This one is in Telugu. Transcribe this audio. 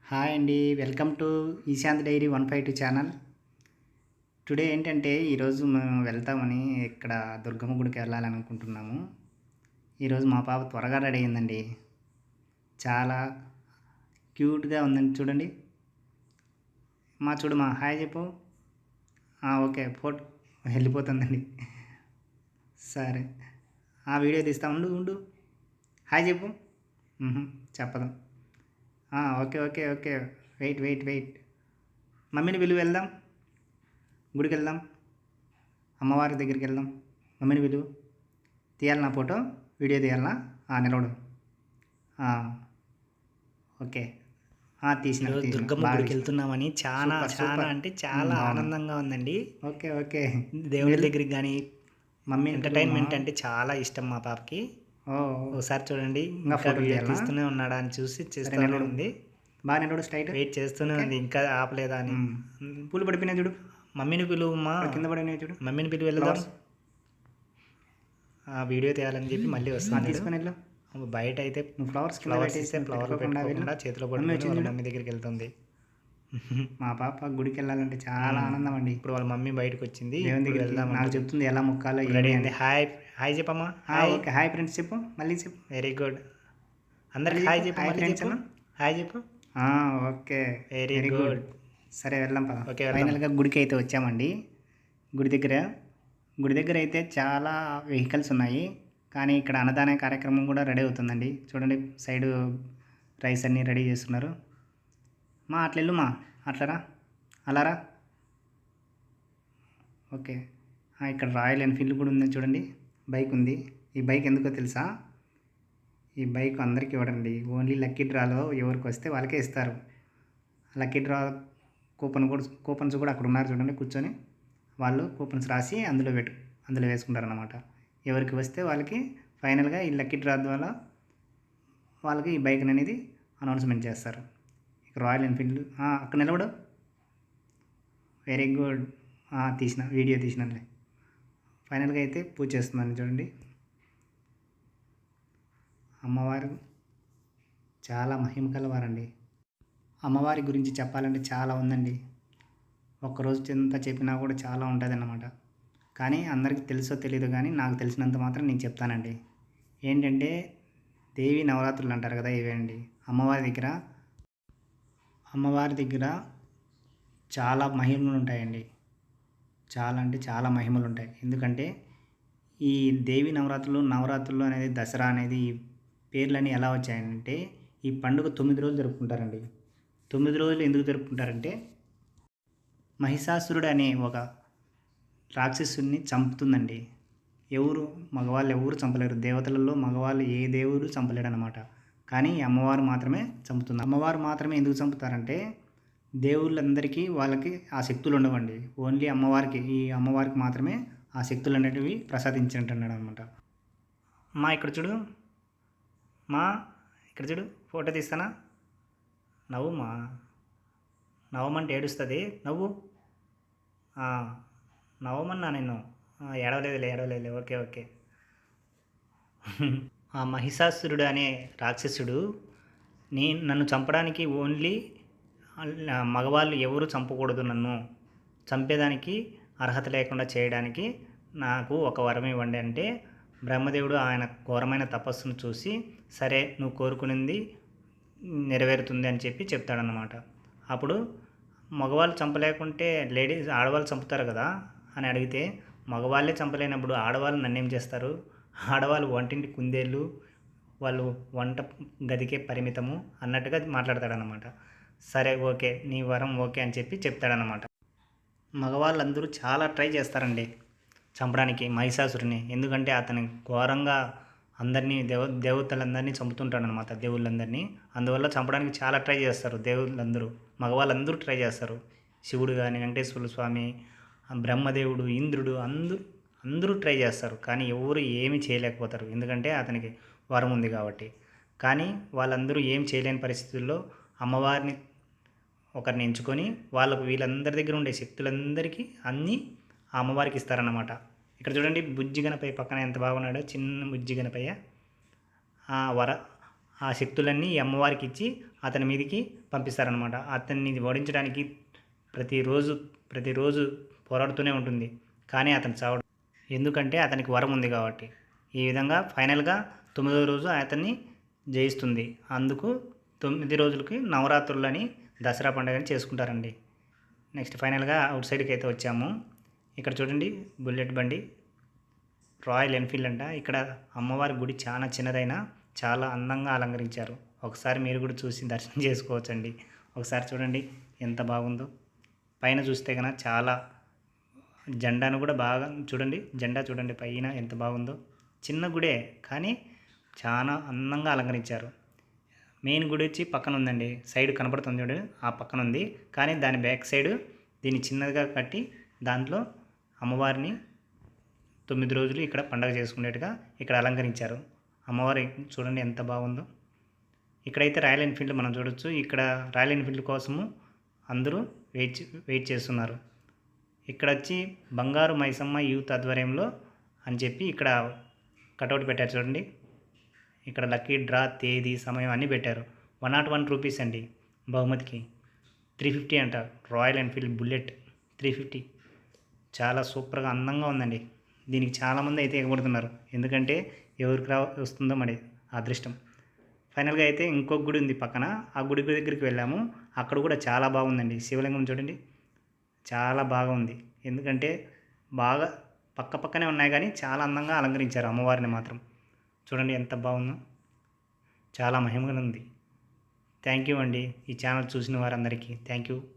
హాయ్ అండి. Welcome to Eshant diary 152 channel. Today ఏంటంటే ఈరోజు మేము వెళ్తామని ఇక్కడ దుర్గమ్మ గుడికి వెళ్ళాలనుకుంటున్నాము. ఈరోజు మా పాప త్వరగా రెడీ అయిందండి. చాలా క్యూట్‌గా ఉందండి చూడండి. చూడు హాయ్ చెప్పు. ఓకే. వెళ్ళిపోతుందండి. సరే. వీడియో తీస్తా ఉండు. హాయ్ చెప్పు. చెప్పదు. ఓకే. వెయిట్. మమ్మీని పిలువు వెళ్దాం. గుడికి వెళ్దాం. అమ్మవారి దగ్గరికి వెళ్దాం. మమ్మీని పిలువు. తీయాలనా ఫోటో? వీడియో తీయాలనా? నిలవడు. ఓకే. తీసిన దుర్గమ్మ గుడికి వెళ్తున్నామని చాలా అంటే చాలా ఆనందంగా ఉందండి. ఓకే. దేవుడి దగ్గరికి కానీ మమ్మీ ఎంటర్టైన్మెంట్ అంటే చాలా ఇష్టం మా పాపకి. ఒకసారి చూడండి, ఇంకా ఫోటో తీస్తూనే ఉన్నాడా అని చూసి చేస్తూనే ఉంది. బాగా నిలబడు, స్ట్రైట్ వెయిట్ చేస్తూనే ఉంది, ఇంకా ఆపలేదా అని. పూలు పడిపోయినాయి చూడు. మమ్మీని పిలువమ్మా. కింద పడినాయి చూడు. మమ్మీని పిలువ వెళ్దాం. వీడియో తీయాలని చెప్పి మళ్ళీ వస్తాను. తీసుకుని వెళ్ళు. బయట అయితే ఫ్లవర్స్ ఇస్తే ఫ్లవర్లు పెట్టుకోకుండా చేతిలో పట్టుకొని మమ్మీ దగ్గరికి వెళ్తుంది. మా పాప గుడికి వెళ్ళాలంటే చాలా ఆనందం అండి. ఇప్పుడు వాళ్ళ మమ్మీ బయటకు వచ్చింది. దేవుని దగ్గర వెళ్దాం. నాకు చెప్తుంది ఎలా మొక్కాలో. రెడీ అయింది. హాయ్ చెప్పమ్మా. ఓకే. హాయ్ ఫ్రెండ్స్ చెప్పు. మళ్ళీ చెప్పు. Very good. అందరికి హాయ్ చెప్పు. హాయ్ చెప్పు. ఓకే. Very good. సరే వెళ్దాం పద. ఓకే. ఫైనల్గా గుడికి అయితే వచ్చామండి. గుడి దగ్గర అయితే చాలా వెహికల్స్ ఉన్నాయి. కానీ ఇక్కడ అన్నదాన కార్యక్రమం కూడా రెడీ అవుతుందండి. చూడండి, సైడు రైస్ అన్నీ రెడీ చేస్తున్నారు. అట్లెళ్ళు అట్లరా, అలారా. ఓకే. ఇక్కడ రాయల్ ఎన్ఫీల్డ్ కూడా ఉంది చూడండి. బైక్ ఉంది. ఈ బైక్ ఎందుకో తెలుసా? ఈ బైక్ అందరికీ ఇవ్వడండి. ఓన్లీ లక్కీ డ్రాలో ఎవరికి వస్తే వాళ్ళకే ఇస్తారు. లక్కీ డ్రా కూపన్స్ కూడా అక్కడ ఉన్నారు చూడండి, కూర్చొని. వాళ్ళు కూపన్స్ రాసి అందులో వేసుకుంటారన్నమాట. ఎవరికి వస్తే వాళ్ళకి ఫైనల్గా ఈ లక్కీ డ్రా ద్వారా వాళ్ళకి ఈ బైక్ అనేది అనౌన్స్మెంట్ చేస్తారు. ఇక రాయల్ ఎన్ఫీల్డ్ అక్కడ నిలబడు. Very good. వీడియో తీసినలే. ఫైనల్గా అయితే పూజ చేస్తున్నాను చూడండి. అమ్మవారు చాలా మహిమ కలవారండి. అమ్మవారి గురించి చెప్పాలంటే చాలా ఉందండి. ఒక్కరోజు ఎంత చెప్పినా కూడా చాలా ఉంటుంది అన్నమాట. కానీ అందరికీ తెలుసో తెలీదు, కానీ నాకు తెలిసినంత మాత్రం నేను చెప్తానండి. ఏంటంటే దేవి నవరాత్రులు అంటారు కదా, ఇవేండి. అమ్మవారి దగ్గర చాలా మహిమలు ఉంటాయండి. చాలా అంటే చాలా మహిమలు ఉంటాయి. ఎందుకంటే ఈ దేవి నవరాత్రులు అనేది, దసరా అనేది, ఈ పేర్లన్నీ ఎలా వచ్చాయంటే, ఈ పండుగ 9 రోజులు జరుపుకుంటారండి. 9 రోజులు ఎందుకు జరుపుకుంటారంటే, మహిషాసురుడు అనే ఒక రాక్షసుని చంపుతుందండి. మగవాళ్ళు ఎవరు చంపలేరు. దేవతలలో మగవాళ్ళు ఏ దేవుడు చంపలేడు అనమాట. కానీ అమ్మవారు మాత్రమే చంపుతుంది. అమ్మవారు మాత్రమే ఎందుకు చంపుతారంటే, దేవుళ్ళందరికీ వాళ్ళకి ఆ శక్తులు ఉండవండి. ఓన్లీ ఈ అమ్మవారికి మాత్రమే ఆ శక్తులు అనేటివి ప్రసాదించినట్టున్నాడు అనమాట. ఇక్కడ చూడు. ఇక్కడ చూడు, ఫోటో తీస్తానా? నవ్వమంటే ఏడుస్తుంది. నవ్వమన్నా నేను. ఏడవలేదులే. ఓకే. ఆ మహిషాసురుడు అనే రాక్షసుడు నన్ను చంపడానికి ఓన్లీ మగవాళ్ళు ఎవరు చంపకూడదు, నన్ను చంపేదానికి అర్హత లేకుండా చేయడానికి నాకు ఒక వరం ఇవ్వండి అంటే, బ్రహ్మదేవుడు ఆయన ఘోరమైన తపస్సును చూసి, సరే నువ్వు కోరుకునింది నెరవేరుతుంది అని చెప్పి చెప్తాడనమాట. అప్పుడు మగవాళ్ళు చంపలేకుంటే ఆడవాళ్ళు చంపుతారు కదా అని అడిగితే, మగవాళ్ళే చంపలేనప్పుడు ఆడవాళ్ళు నన్నేం చేస్తారు? ఆడవాళ్ళు వంటింటి కుందేళ్ళు, వాళ్ళు వంట గదికే పరిమితము అన్నట్టుగా మాట్లాడతాడనమాట. సరే ఓకే, నీ వరం ఓకే అని చెప్పి చెప్తాడనమాట. మగవాళ్ళందరూ చాలా ట్రై చేస్తారండి చంపడానికి మహిషాసురుని. ఎందుకంటే అతని ఘోరంగా అందరినీ దేవతలందరినీ చంపుతుంటాడనమాట, దేవుళ్ళందరినీ. అందువల్ల చంపడానికి చాలా ట్రై చేస్తారు దేవుళ్ళందరూ. మగవాళ్ళందరూ ట్రై చేస్తారు. శివుడు కానీ, వెంకటేశ్వర స్వామి, బ్రహ్మదేవుడు, ఇంద్రుడు, అందరూ ట్రై చేస్తారు. కానీ ఎవరు ఏమీ చేయలేకపోతారు. ఎందుకంటే అతనికి వరం ఉంది కాబట్టి. కానీ వాళ్ళందరూ ఏం చేయలేని పరిస్థితుల్లో అమ్మవారిని ఒకరిని ఎంచుకొని వీళ్ళందరి దగ్గర ఉండే శక్తులందరికీ అన్నీ ఆ అమ్మవారికి ఇస్తారన్నమాట. ఇక్కడ చూడండి, బుజ్జి గణపయ్య పక్కన ఎంత బాగున్నాడో, చిన్న బుజ్జి గణపయ్య. ఆ శక్తులన్నీ ఈ అమ్మవారికి ఇచ్చి అతని మీదకి పంపిస్తారనమాట. అతన్ని ఓడించడానికి ప్రతిరోజు పోరాడుతూనే ఉంటుంది, కానీ అతను చావడు. ఎందుకంటే అతనికి వరం ఉంది కాబట్టి. ఈ విధంగా ఫైనల్గా 9వ రోజు అతన్ని జయిస్తుంది. అందుకు 9 రోజులకి నవరాత్రులని దసరా పండుగని చేసుకుంటారండి. నెక్స్ట్ ఫైనల్గా అవుట్ సైడ్కి అయితే వచ్చాము. ఇక్కడ చూడండి బుల్లెట్ బండి, రాయల్ ఎన్ఫీల్డ్ అంట. ఇక్కడ అమ్మవారి గుడి చాలా చిన్నదైనా చాలా అందంగా అలంకరించారు. ఒకసారి మీరు కూడా చూసి దర్శనం చేసుకోవచ్చండి. ఒకసారి చూడండి ఎంత బాగుందో. పైన చూస్తే కనుక చాలా జెండాను కూడా బాగా చూడండి, జెండా చూడండి పైన ఎంత బాగుందో. చిన్న గుడే కానీ చాలా అందంగా అలంకరించారు. మెయిన్ గుడి వచ్చి పక్కన ఉందండి, సైడ్ కనపడుతుంది చూడండి, ఆ పక్కన ఉంది. కానీ దాని బ్యాక్ సైడ్ దీన్ని చిన్నదిగా కట్టి దాంట్లో అమ్మవారిని 9 రోజులు ఇక్కడ పండగ చేసుకునేట్టుగా ఇక్కడ అలంకరించారు. అమ్మవారి చూడండి ఎంత బాగుందో. ఇక్కడైతే రాయల్ ఎన్ఫీల్డ్ మనం చూడొచ్చు. ఇక్కడ రాయల్ ఎన్ఫీల్డ్ కోసము అందరూ వెయిట్ చేస్తున్నారు. ఇక్కడ వచ్చి బంగారు మైసమ్మ యూత్ ఆధ్వర్యంలో అని చెప్పి ఇక్కడ కటౌట్ పెట్టారు చూడండి. ఇక్కడ లక్కీ డ్రా తేదీ సమయం అన్నీ పెట్టారు. 101 రూపీస్ అండి బహుమతికి. 350 అంట రాయల్ ఎన్ఫీల్డ్ బుల్లెట్ 350. చాలా సూపర్గా అందంగా ఉందండి. దీనికి చాలామంది అయితే ఎగబడుతున్నారు, ఎందుకంటే ఎవరికి వస్తుందో మరి అదృష్టం. ఫైనల్గా అయితే ఇంకొక గుడి ఉంది పక్కన, ఆ గుడి దగ్గరికి వెళ్ళాము. అక్కడ కూడా చాలా బాగుందండి. శివలింగం చూడండి చాలా బాగా ఉంది. ఎందుకంటే బాగా పక్కనే ఉన్నాయి కానీ చాలా అందంగా అలంకరించారు అమ్మవారిని మాత్రం. చూడండి ఎంత బాగుందో, చాలా మహిమగా ఉంది. థ్యాంక్ యూ అండి ఈ ఛానల్ చూసిన వారందరికీ థ్యాంక్ యూ.